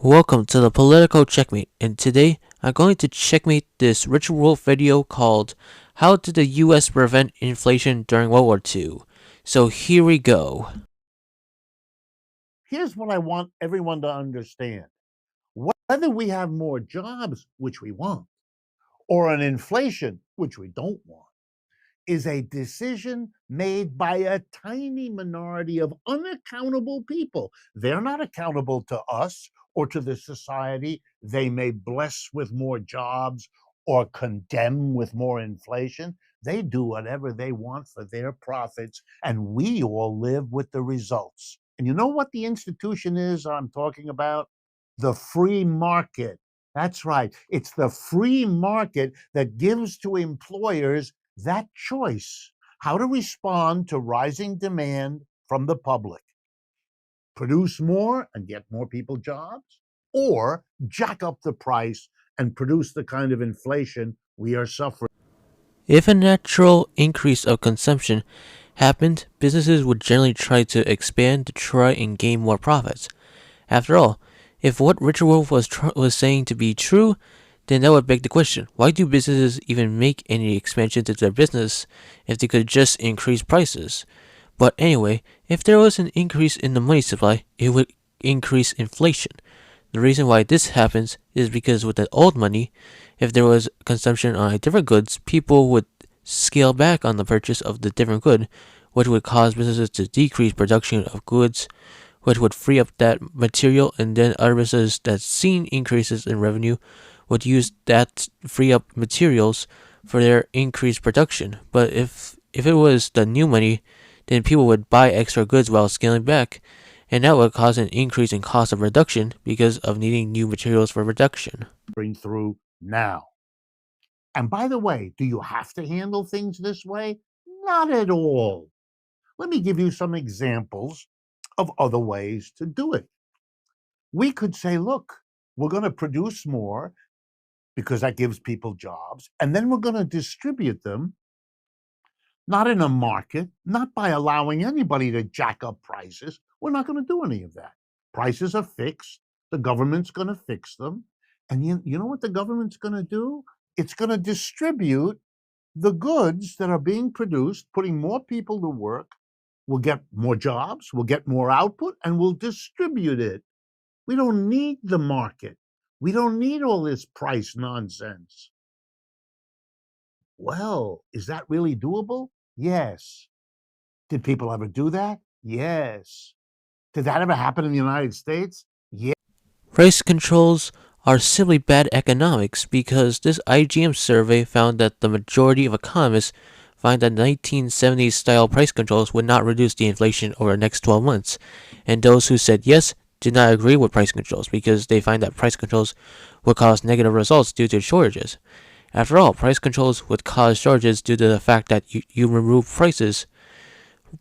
Welcome to the Political Checkmate, and today I'm going to checkmate this Richard Wolff video called How Did the US Prevent Inflation During World War II? So here we go. Here's what I want everyone to understand. Whether we have more jobs, which we want, or an inflation, which we don't want, is a decision made by a tiny minority of unaccountable people. They're not accountable to us or to the society they may bless with more jobs or condemn with more inflation. They do whatever they want for their profits, and we all live with the results. And you know what the institution is I'm talking about? The free market. That's right. It's the free market that gives to employers that choice how to respond to rising demand from the public: produce more and get more people jobs, or jack up the price and produce the kind of inflation we are suffering. If a natural increase of consumption happened, businesses would generally try to expand to try and gain more profits. After all, if what Richard Wolff was saying to be true, then that would beg the question, why do businesses even make any expansions into their business if they could just increase prices? But anyway, if there was an increase in the money supply, it would increase inflation. The reason why this happens is because with the old money, if there was consumption on different goods, people would scale back on the purchase of the different good, which would cause businesses to decrease production of goods, which would free up that material, and then other businesses that seen increases in revenue would use that free up materials for their increased production. But if it was the new money, then people would buy extra goods while scaling back, and that would cause an increase in cost of production because of needing new materials for production. Bring through now. And by the way, do you have to handle things this way? Not at all. Let me give you some examples of other ways to do it. We could say, look, we're going to produce more because that gives people jobs, and then we're going to distribute them, not in a market, not by allowing anybody to jack up prices. We're not going to do any of that. Prices are fixed. The government's going to fix them. And you know what the government's going to do? It's going to distribute the goods that are being produced, putting more people to work. We'll get more jobs, we'll get more output, and we'll distribute it. We don't need the market. We don't need all this price nonsense. Well, is that really doable? Yes. Did people ever do that? Yes. Did that ever happen in the United States? Yes. Price controls are simply bad economics because this IGM survey found that the majority of economists find that 1970s style price controls would not reduce the inflation over the next 12 months, and those who said yes did not agree with price controls because they find that price controls would cause negative results due to shortages. After all, price controls would cause shortages due to the fact that you remove prices.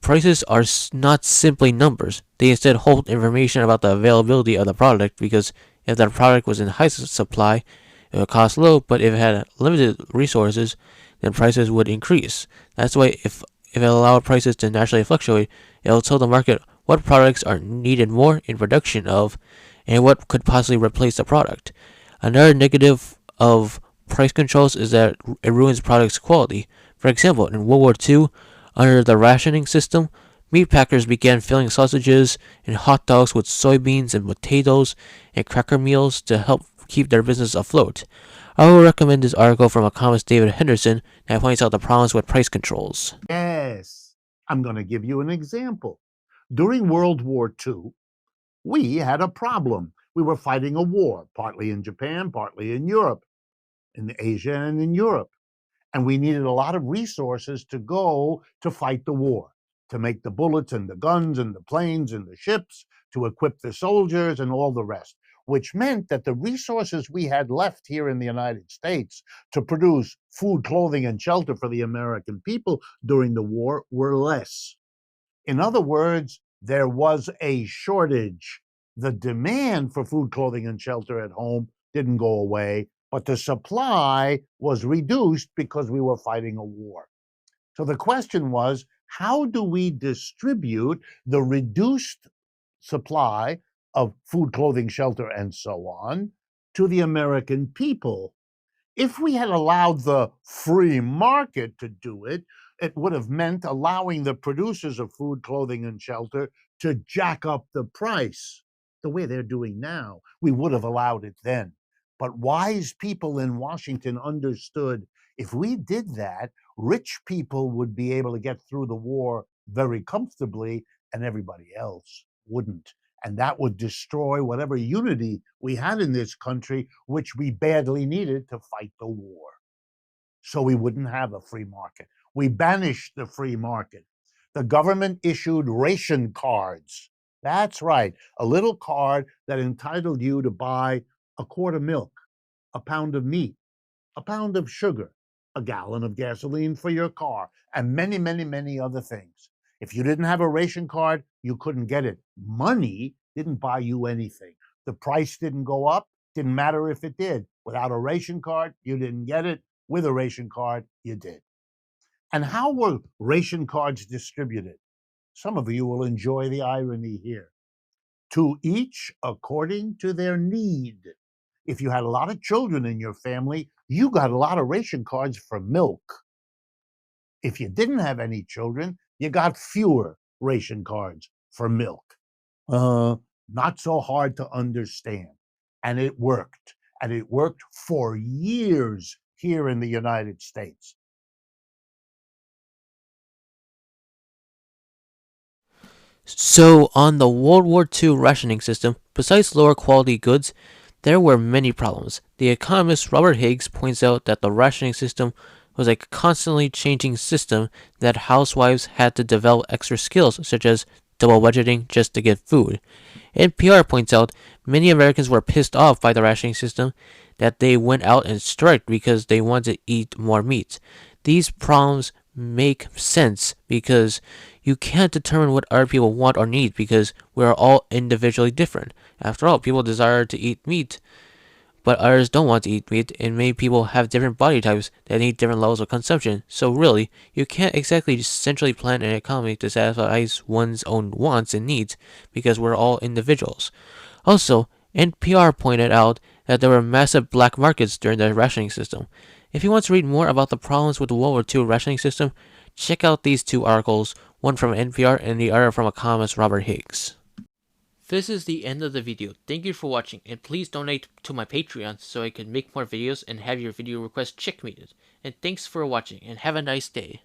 Prices are not simply numbers. They instead hold information about the availability of the product because if the product was in high supply, it would cost low, but if it had limited resources, then prices would increase. That's why if it allowed prices to naturally fluctuate, it will tell the market what products are needed more in production of and what could possibly replace the product. Another negative of price controls is that it ruins products' quality. For example, in World War II, under the rationing system, meat packers began filling sausages and hot dogs with soybeans and potatoes and cracker meals to help keep their business afloat. I will recommend this article from economist David Henderson that points out the problems with price controls. Yes. I'm going to give you an example. During World War II, we had a problem. We were fighting a war, partly in Japan, partly in Europe, in Asia and in Europe. And we needed a lot of resources to go to fight the war, to make the bullets and the guns and the planes and the ships, to equip the soldiers and all the rest, which meant that the resources we had left here in the United States to produce food, clothing, and shelter for the American people during the war were less. In other words, there was a shortage. The demand for food, clothing, and shelter at home didn't go away, but the supply was reduced because we were fighting a war. So the question was, how do we distribute the reduced supply of food, clothing, shelter, and so on to the American people. If we had allowed the free market to do it, it would have meant allowing the producers of food, clothing, and shelter to jack up the price the way they're doing now. We would have allowed it then. But wise people in Washington understood if we did that, rich people would be able to get through the war very comfortably, and everybody else wouldn't. And that would destroy whatever unity we had in this country, which we badly needed to fight the war. So we wouldn't have a free market. We banished the free market. The government issued ration cards. That's right, a little card that entitled you to buy a quart of milk, a pound of meat, a pound of sugar, a gallon of gasoline for your car, and many, many, many other things. If you didn't have a ration card, you couldn't get it. Money didn't buy you anything. The price didn't go up, didn't matter if it did. Without a ration card, you didn't get it. With a ration card, you did. And how were ration cards distributed? Some of you will enjoy the irony here. To each according to their need. If you had a lot of children in your family, you got a lot of ration cards for milk. If you didn't have any children, you got fewer ration cards for milk. Not so hard to understand. And it worked. And it worked for years here in the United States. So, on the World War II rationing system, besides lower quality goods, there were many problems. The economist Robert Higgs points out that the rationing system was a constantly changing system that housewives had to develop extra skills, such as double budgeting just to get food. NPR points out many Americans were pissed off by the rationing system that they went out and striked because they wanted to eat more meat. These problems make sense because you can't determine what other people want or need because we are all individually different. After all, people desire to eat meat, but others don't want to eat meat, and many people have different body types that need different levels of consumption. So really, you can't exactly centrally plan an economy to satisfy one's own wants and needs because we're all individuals. Also, NPR pointed out that there were massive black markets during the rationing system. If you want to read more about the problems with the World War II rationing system, check out these two articles, one from NPR and the other from economist Robert Higgs. This is the end of the video. Thank you for watching, and please donate to my Patreon so I can make more videos and have your video requests checkmated. And thanks for watching, and have a nice day.